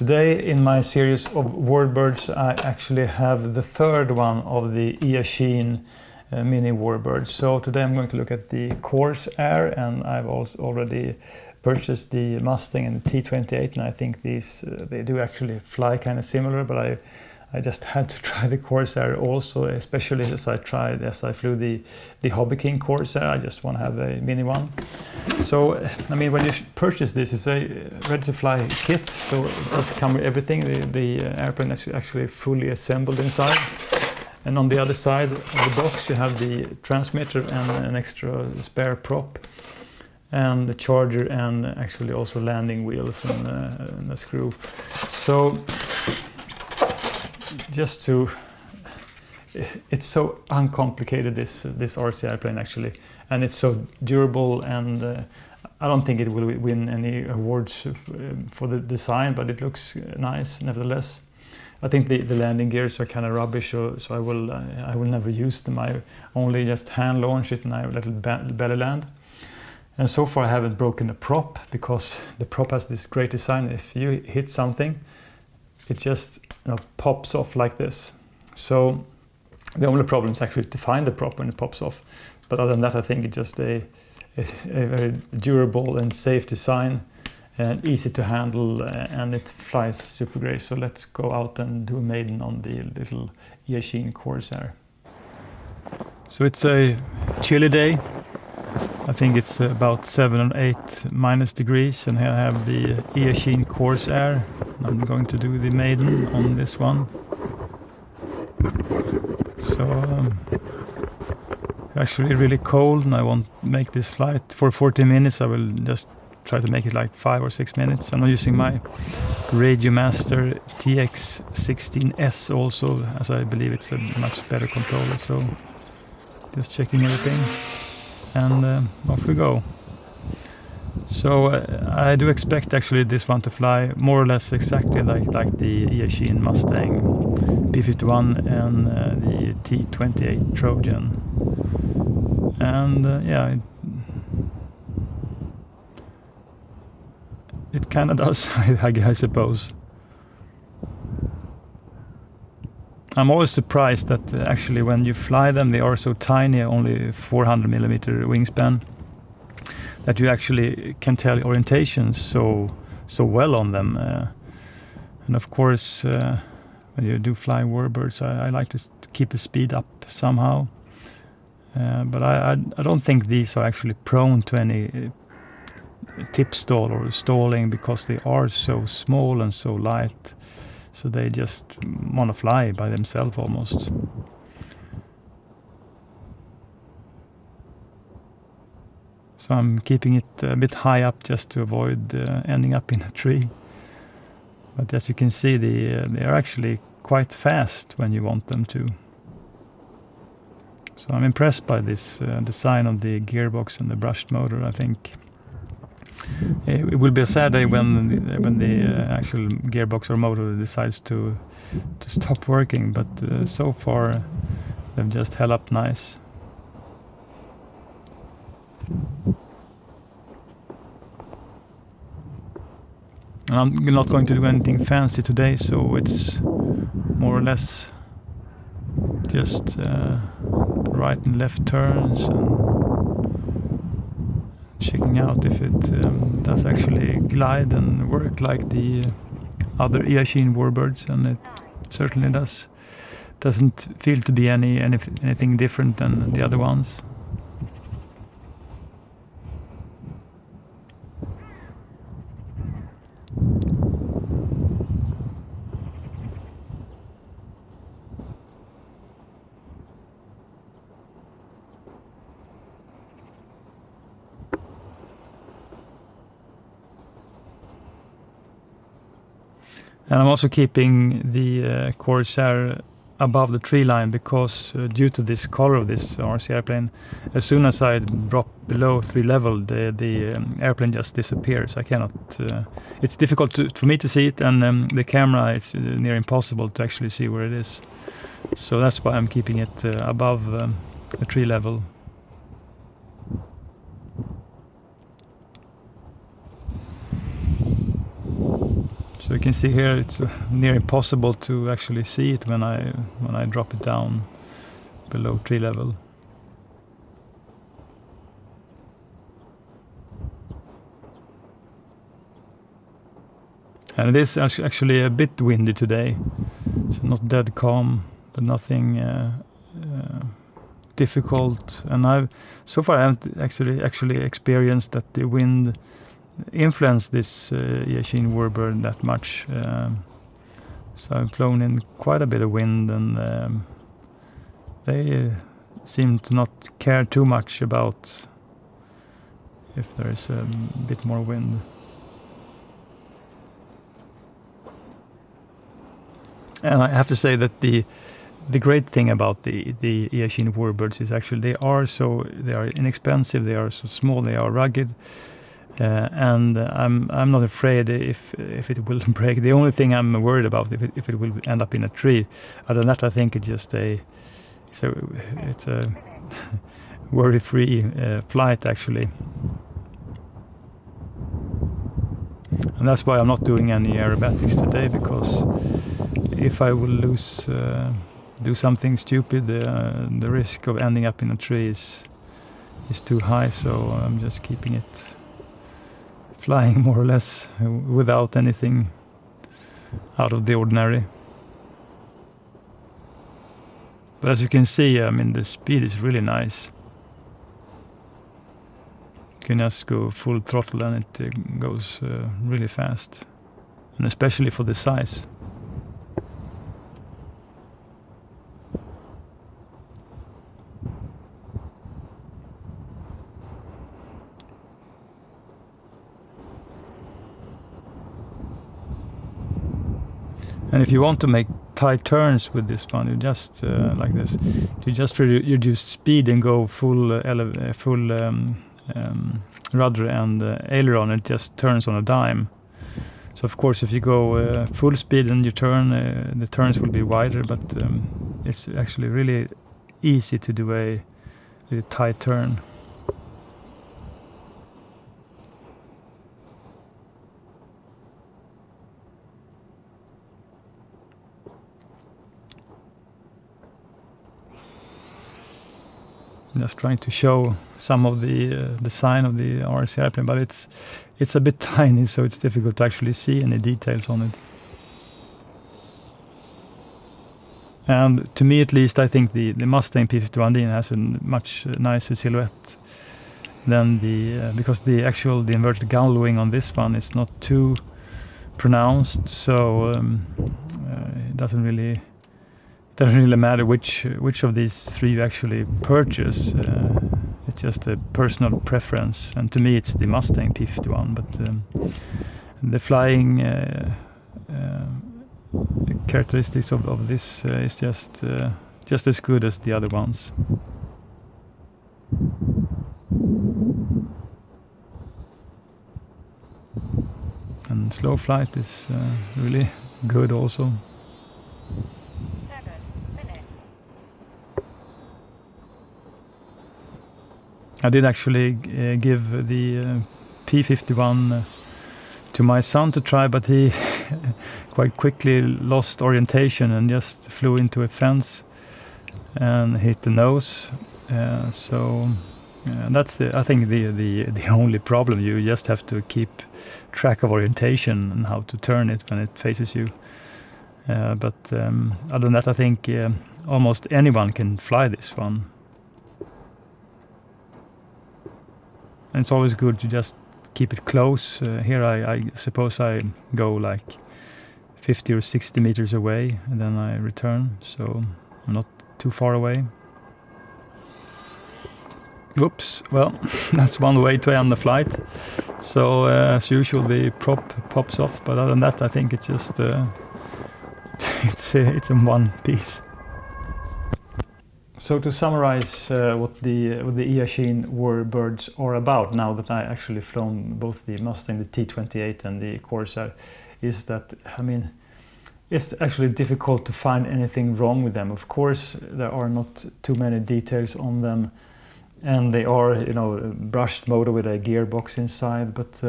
Today in my series of warbirds I actually have the third one of the Eachine mini warbirds. So today I'm going to look at the Corsair, and I've also already purchased the Mustang and the T28, and I think these they do actually fly kind of similar, but I just had to try the Corsair also, especially as I flew the Hobby King Corsair. I just want to have a mini one. So I mean, when you purchase this, it's a ready to fly kit, so it does come with everything. The airplane is actually fully assembled inside, and on the other side of the box you have the transmitter and an extra spare prop, and the charger, and actually also landing wheels and a screw. So just to, it's so uncomplicated, this RC airplane actually, and it's so durable, and I don't think it will win any awards for the design, but it looks nice nevertheless. I think the landing gears are kind of rubbish, so I will never use them. I only just hand launch it and I let it belly land. And so far I haven't broken a prop, because the prop has this great design. If you hit something, it just pops off like this. So the only problem is actually to find the prop when it pops off. But other than that, I think it's just a very durable and safe design, and easy to handle, and it flies super great. So let's go out and do a maiden on the little Eachine Corsair. So it's a chilly day. I think it's about 7 or 8 minus degrees, and here I have the Eachine Corsair. I'm going to do the maiden on this one. So actually really cold, and I won't make this flight for 40 minutes. I will just try to make it like 5 or 6 minutes. I'm using my Radiomaster TX16S also, as I believe it's a much better controller. So just checking everything, and off we go. So I do expect actually this one to fly more or less exactly like the Eachine Mustang P51 and the T28 Trojan. And yeah, it kind of does, I suppose. I'm always surprised that actually when you fly them, they are so tiny, only 400 millimeter wingspan, that you actually can tell orientations so well on them. And of course, when you do fly warbirds, I like to keep the speed up somehow. But I don't think these are actually prone to any tip stall or stalling, because they are so small and so light. So they just want to fly by themselves almost. So I'm keeping it a bit high up just to avoid ending up in a tree. But as you can see, they are actually quite fast when you want them to. So I'm impressed by this design of the gearbox and the brushed motor. I think it will be a sad day when the actual gearbox or motor decides to stop working. But so far they've just held up nice. And I'm not going to do anything fancy today, so it's more or less just right and left turns and checking out if it does actually glide and work like the other Eachine warbirds, and it certainly does. Doesn't feel to be anything different than the other ones. And I'm also keeping the Corsair above the tree line, because due to this color of this RC airplane, as soon as I drop below 3 level, the airplane just disappears. I cannot. It's difficult for me to see it, and the camera is near impossible to actually see where it is. So that's why I'm keeping it above the tree level. So you you can see here, it's near impossible to actually see it when I drop it down below tree level. And it is actually a bit windy today, so not dead calm, but nothing difficult. And so far I haven't actually experienced that the wind influenced this Eachine warbird that much. So I've flown in quite a bit of wind, and they seem to not care too much about if there is a bit more wind. And I have to say that the great thing about the Eachine warbirds is actually they are inexpensive, they are so small, they are rugged, and I'm not afraid if it will break. The only thing I'm worried about if it will end up in a tree. Other than that, I think it's just it's a worry-free flight actually. And that's why I'm not doing any aerobatics today, because if I will do something stupid, the risk of ending up in a tree is too high. So I'm just keeping it flying more or less without anything out of the ordinary. But as you can see, I mean, the speed is really nice. You can just go full throttle and it goes really fast, and especially for the size. And if you want to make tight turns with this one, you just like this, you just reduce speed and go full rudder and aileron. It just turns on a dime. So of course, if you go full speed and you turn, the turns will be wider. But it's actually really easy to do a really tight turn. Just trying to show some of the design of the RC airplane, but it's a bit tiny, so it's difficult to actually see any details on it. And to me, at least, I think the Mustang P51D has a much nicer silhouette than because the inverted gull wing on this one is not too pronounced, so it doesn't really matter which of these three you actually purchase. It's just a personal preference, and to me it's the Mustang P51, but the flying characteristics of this is just as good as the other ones. And slow flight is really good also. I did actually give the P51 to my son to try, but he quite quickly lost orientation and just flew into a fence and hit the nose. So that's I think the only problem. You just have to keep track of orientation and how to turn it when it faces you. But other than that, I think almost anyone can fly this one. And it's always good to just keep it close. Here I suppose I go like 50 or 60 meters away and then I return, so I'm not too far away. Whoops, well, that's one way to end the flight. So as usual the prop pops off, but other than that I think it's just it's in one piece. So to summarize what the Eachine warbirds are about, now that I actually flown both the Mustang, the T28 and the Corsair, is that, I mean, it's actually difficult to find anything wrong with them. Of course, there are not too many details on them, and they are, you know, brushed motor with a gearbox inside, but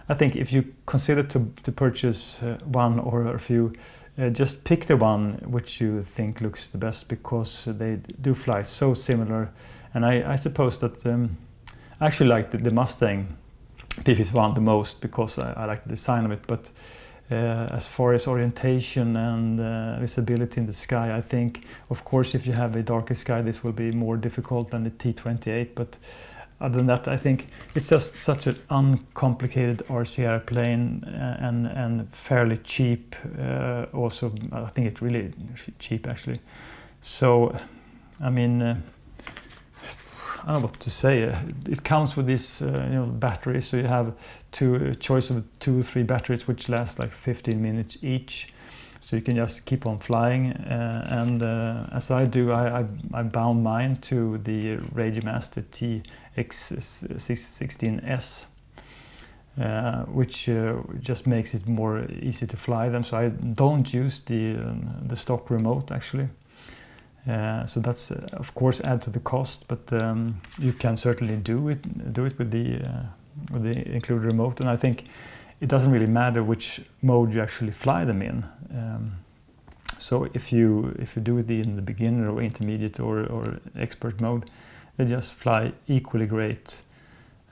I think if you consider to purchase one or a few, just pick the one which you think looks the best, because they do fly so similar. And I suppose that I actually like the Mustang P51 the most, because I like the design of it. But as far as orientation and visibility in the sky, I think, of course, if you have a darker sky, this will be more difficult than the T28. But other than that, I think it's just such an uncomplicated RC airplane, and fairly cheap. Also, I think it's really cheap actually. So, I mean, I don't know what to say. It comes with this, battery. So you have a choice of 2 or 3 batteries, which last like 15 minutes each. So you can just keep on flying. And as I do, I bound mine to the Radiomaster TX16S, which just makes it more easy to fly them. So I don't use the stock remote actually. So that's of course add to the cost, but you can certainly do it with the included remote. And I think it doesn't really matter which mode you actually fly them in. So if you do it in the beginner or intermediate or expert mode, they just fly equally great.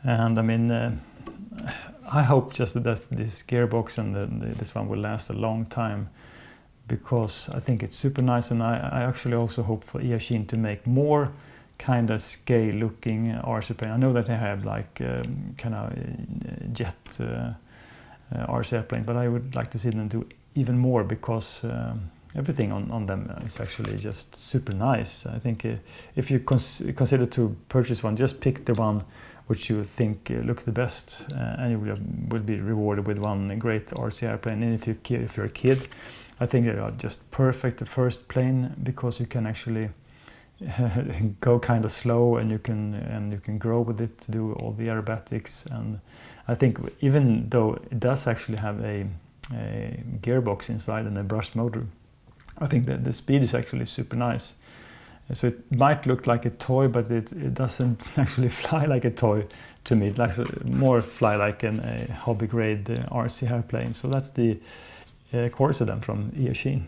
And I mean, I hope just that this gearbox and this one will last a long time, because I think it's super nice. And I actually also hope for Eachine to make more kind of scale looking RC plane. I know that they have like kind of jet RC airplane, but I would like to see them do even more, because everything on them is actually just super nice. I think if you consider to purchase one, just pick the one which you think looks the best, and you will be rewarded with one great RC airplane. And if you're a kid, I think they are just perfect, the first plane, because you can actually go kind of slow, and you can grow with it to do all the aerobatics. And I think even though it does actually have a gearbox inside and a brushed motor, I think that the speed is actually super nice. So it might look like a toy, but it doesn't actually fly like a toy to me. It likes more fly like a hobby grade RC airplane. So that's the Corsair then from Eachine.